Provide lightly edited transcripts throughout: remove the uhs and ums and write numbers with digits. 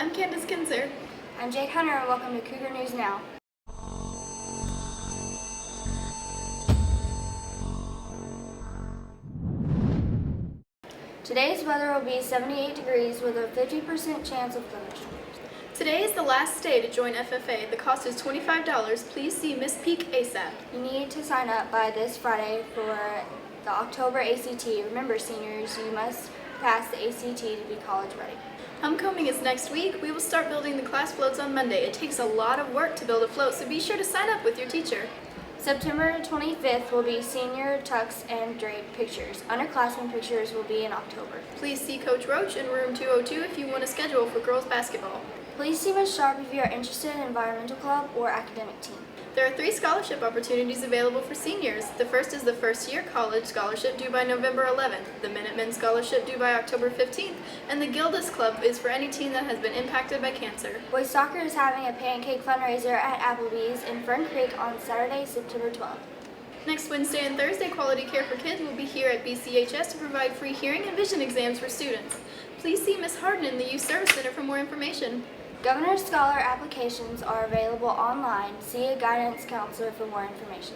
I'm Candace Kinzer. I'm Jake Hunter, and welcome to Cougar News Now. Today's weather will be 78 degrees with a 50% chance of thunderstorms. Today is the last day to join FFA. The cost is $25. Please see Miss Peak ASAP. You need to sign up by this Friday for the October ACT. Remember, seniors, you must pass the ACT to be college ready. Homecoming is next week. We will start building the class floats on Monday. It takes a lot of work to build a float, so be sure to sign up with your teacher. September 25th will be senior tux and drape pictures. Underclassmen pictures will be in October. Please see Coach Roach in room 202 if you want a schedule for girls basketball. Please see Ms. Sharp if you are interested in environmental club or academic team. There are 3 scholarship opportunities available for seniors. The first is the first-year college scholarship due by November 11th, the Minutemen scholarship due by October 15th, and the Gildas Club is for any teen that has been impacted by cancer. Boys Soccer is having a pancake fundraiser at Applebee's in Fern Creek on Saturday, September 12th. Next Wednesday and Thursday, Quality Care for Kids will be here at BCHS to provide free hearing and vision exams for students. Please see Ms. Harden in the Youth Service Center for more information. Governor's Scholar applications are available online. See a guidance counselor for more information.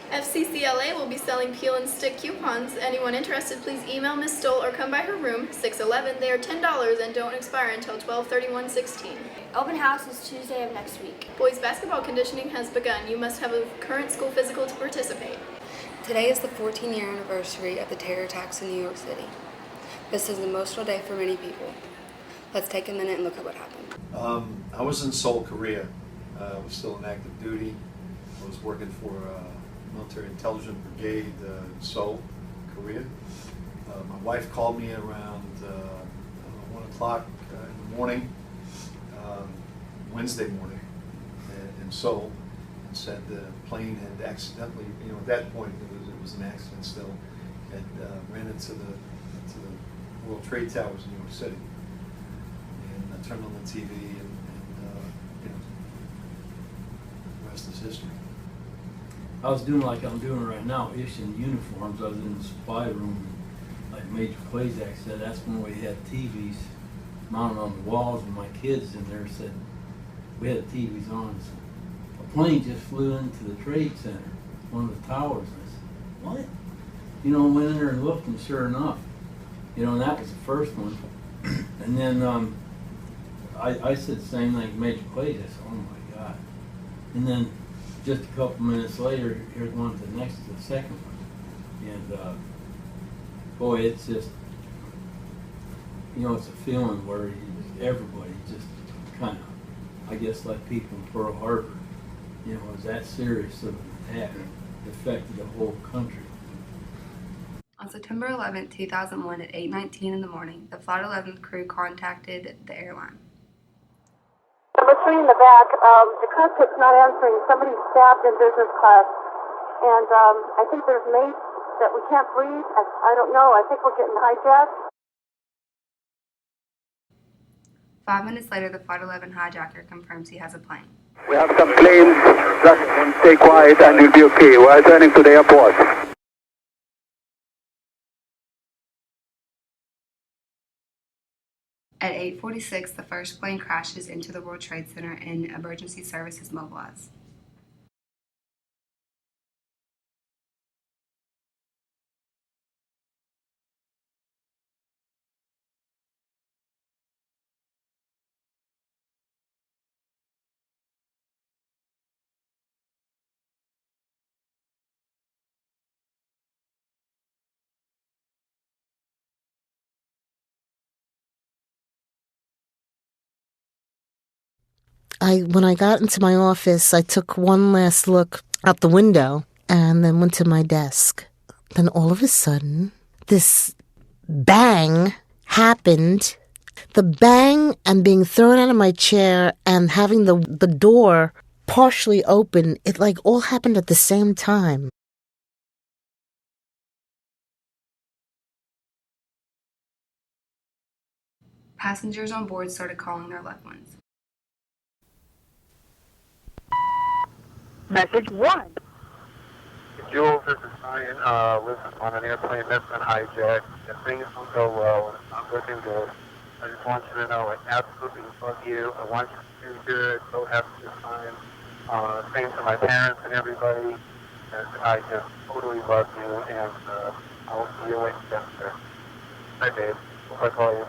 FCCLA will be selling peel and stick coupons. Anyone interested, please email Ms. Stoll or come by her room, 611. They are $10 and don't expire until 12/31/16. Open house is Tuesday of next week. Boys basketball conditioning has begun. You must have a current school physical to participate. Today is the 14-year anniversary of the terror attacks in New York City. This is an emotional day for many people. Let's take a minute and look at what happened. I was in Seoul, Korea. I was still in active duty. I was working for Military Intelligence Brigade in Seoul, Korea. My wife called me around 1 o'clock in the morning, Wednesday morning, in Seoul, and said the plane had accidentally, at that point it was an accident still, had ran into the World Trade Towers in New York City. And I turned on the TV and the rest is history. I was doing like I'm doing right now, issuing uniforms. I was in the supply room, like Major Klazak said. That's when we had TVs mounted on the walls, and my kids in there said we had the TVs on. So a plane just flew into the Trade Center, one of the towers. And I said, what? Went in there and looked, and sure enough, and that was the first one. And then I said the same thing to Major Klazak. I said, oh my God. And then just a couple minutes later, here's one to the next to the second one. And boy, it's just, it's a feeling where everybody just kind of, I guess like people in Pearl Harbor, it was that serious of an attack. It affected the whole country. On September 11, 2001 at 8:19 in the morning, the Flight 11 crew contacted the airline. Number 3 in the back, the cockpit's not answering. Somebody's stabbed in business class. And I think there's mates that we can't breathe. I don't know. I think we're getting hijacked. 5 minutes later, the Flight 11 hijacker confirms he has a plane. We have some planes. Just stay quiet and you'll be okay. We're returning to the airport. At 8:46, the first plane crashes into the World Trade Center and emergency services mobilize. When I got into my office, I took one last look out the window and then went to my desk. Then all of a sudden, this bang happened. The bang and being thrown out of my chair and having the door partially open, it all happened at the same time. Passengers on board started calling their loved ones. Message 1. Jules, this is Ryan. Listen, on an airplane that's been hijacked. If things don't go well and it's not looking good, I just want you to know I absolutely love you. I want you to do good. So have a good time. Same to my parents and everybody. And I just totally love you, and I'll see you later, Jessica. Bye, babe. Hope I call you.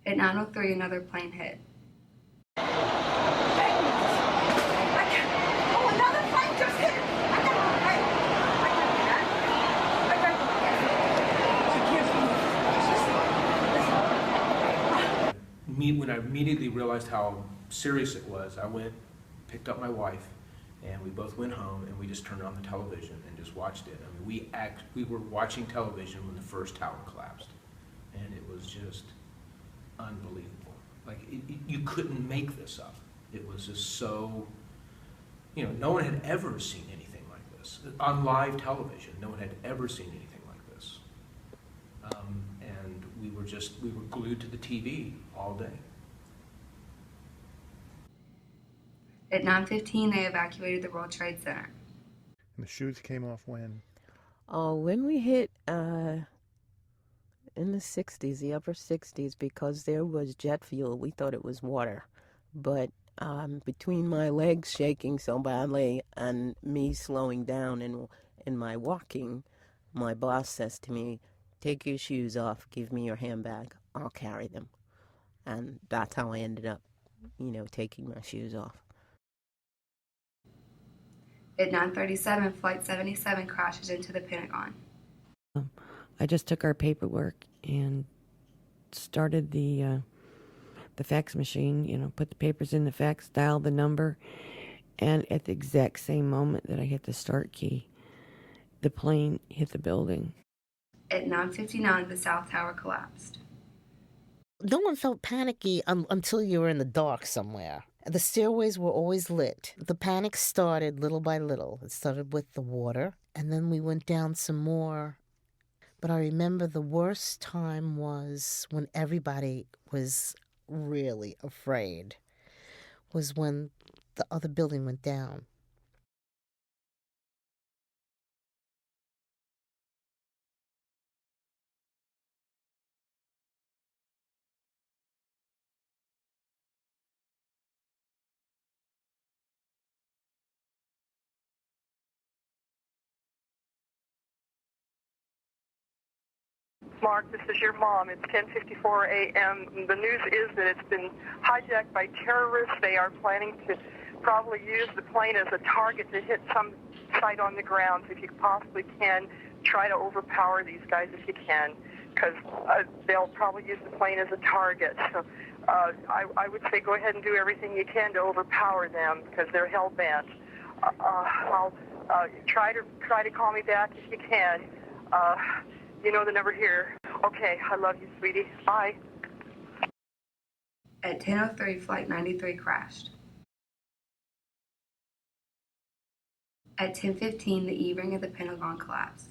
At 9:03, another plane hit. When I immediately realized how serious it was, I went, picked up my wife, and we both went home and we just turned on the television and just watched it. I mean, we were watching television when the first tower collapsed, and it was just unbelievable. Like, you couldn't make this up. It was just so, no one had ever seen anything like this. On live television, no one had ever seen anything like this. And we were glued to the TV all day. At 9:15, they evacuated the World Trade Center. And the shoes came off when? When we hit in the 60s, the upper 60s, because there was jet fuel, we thought it was water. But between my legs shaking so badly and me slowing down in my walking, my boss says to me, "Take your shoes off, give me your handbag, I'll carry them." And that's how I ended up, taking my shoes off. At 9:37, Flight 77 crashes into the Pentagon. I just took our paperwork and started the fax machine, put the papers in the fax, dialed the number, and at the exact same moment that I hit the start key, the plane hit the building. At 9:59, the South Tower collapsed. No one felt panicky until you were in the dark somewhere. The stairways were always lit. The panic started little by little. It started with the water, and then we went down some more. But I remember the worst time was when everybody was really afraid, was when the other building went down. Mark, this is your mom. It's 10:54 a.m. The news is that it's been hijacked by terrorists. They are planning to probably use the plane as a target to hit some site on the ground. So if you possibly can, try to overpower these guys if you can, because they'll probably use the plane as a target. So I would say go ahead and do everything you can to overpower them, because they're hell-bent. I'll try to call me back if you can. You know the number here. Okay, I love you, sweetie. Bye. At 10:03, Flight 93 crashed. At 10:15, the E-ring of the Pentagon collapsed.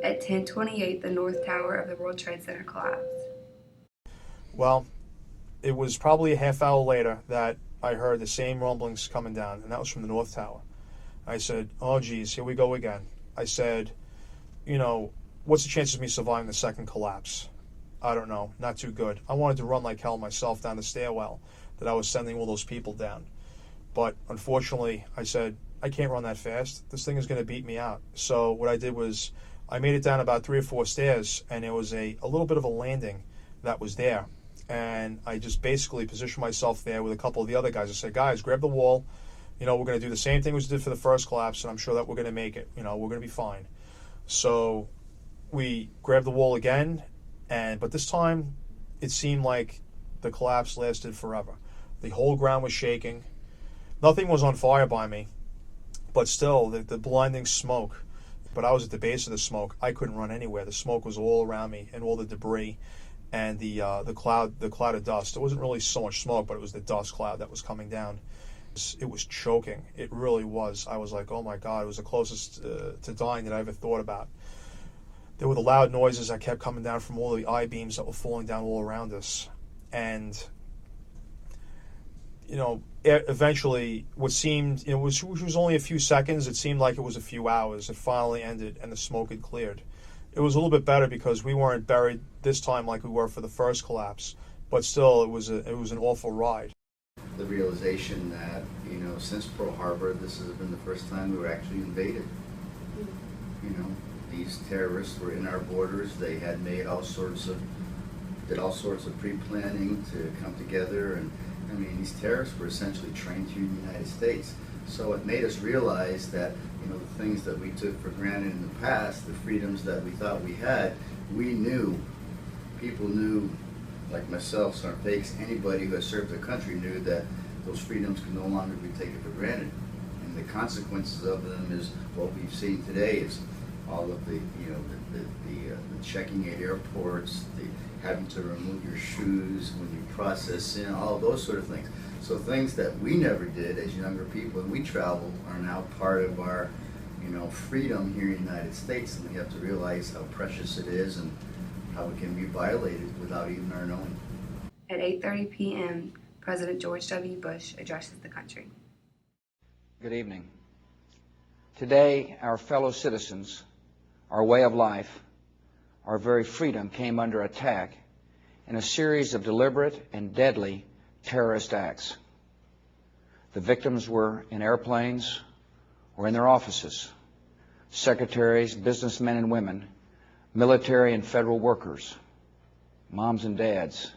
At 10:28, the North Tower of the World Trade Center collapsed. Well, it was probably a half hour later that I heard the same rumblings coming down, and that was from the North Tower. I said, "Oh, geez, here we go again." I said, what's the chances of me surviving the second collapse? I don't know, not too good. I wanted to run like hell myself down the stairwell that I was sending all those people down. But unfortunately, I said, I can't run that fast. This thing is going to beat me out. So what I did was I made it down about 3 or 4 stairs, and there was a little bit of a landing that was there. And I just basically positioned myself there with a couple of the other guys. I said, "Guys, grab the wall. We're going to do the same thing we did for the first collapse, and I'm sure that we're going to make it. We're going to be fine." So we grabbed the wall again, but this time it seemed like the collapse lasted forever. The whole ground was shaking. Nothing was on fire by me, but still, the blinding smoke. But I was at the base of the smoke. I couldn't run anywhere. The smoke was all around me, and all the debris. And the cloud of dust. It wasn't really so much smoke, but it was the dust cloud that was coming down. It was choking. It really was. I was like, oh my God, it was the closest to dying that I ever thought about. There were the loud noises that kept coming down from all the I-beams that were falling down all around us. And eventually what seemed, which was only a few seconds, it seemed like it was a few hours. It finally ended and the smoke had cleared. It was a little bit better because we weren't buried this time like we were for the first collapse, but still it was an awful ride. The realization that, since Pearl Harbor, this has been the first time we were actually invaded. These terrorists were in our borders. They had made did all sorts of pre-planning to come together, and these terrorists were essentially trained here in the United States. So it made us realize that, the things that we took for granted in the past, the freedoms that we thought we had, people knew, like myself, Sergeant Fakes, anybody who has served their country knew that those freedoms could no longer be taken for granted. And the consequences of them is what we've seen today is all of the checking at airports, the having to remove your shoes when you process in, all of those sort of things. So things that we never did as younger people and we traveled are now part of our, freedom here in the United States, and we have to realize how precious it is and how it can be violated without even our knowing. At 8:30 p.m., President George W. Bush addresses the country. Good evening. Today, our fellow citizens, our way of life, our very freedom came under attack in a series of deliberate and deadly terrorist acts. The victims were in airplanes or in their offices, secretaries, businessmen and women, military and federal workers, moms and dads,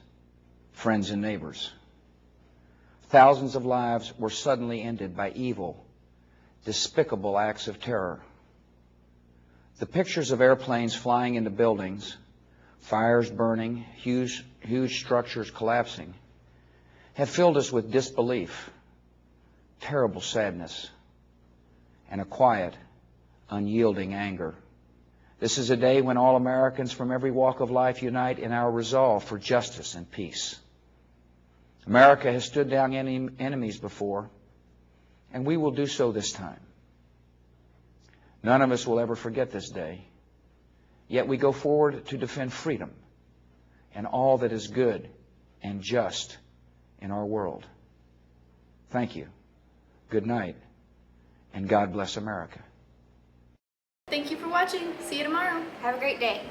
friends and neighbors. Thousands of lives were suddenly ended by evil, despicable acts of terror. The pictures of airplanes flying into buildings, fires burning, huge structures collapsing, have filled us with disbelief, terrible sadness, and a quiet, unyielding anger. This is a day when all Americans from every walk of life unite in our resolve for justice and peace. America has stood down enemies before, and we will do so this time. None of us will ever forget this day, yet we go forward to defend freedom and all that is good and just in our world. Thank you. Good night, and God bless America. Thank you for watching. See you tomorrow. Have a great day.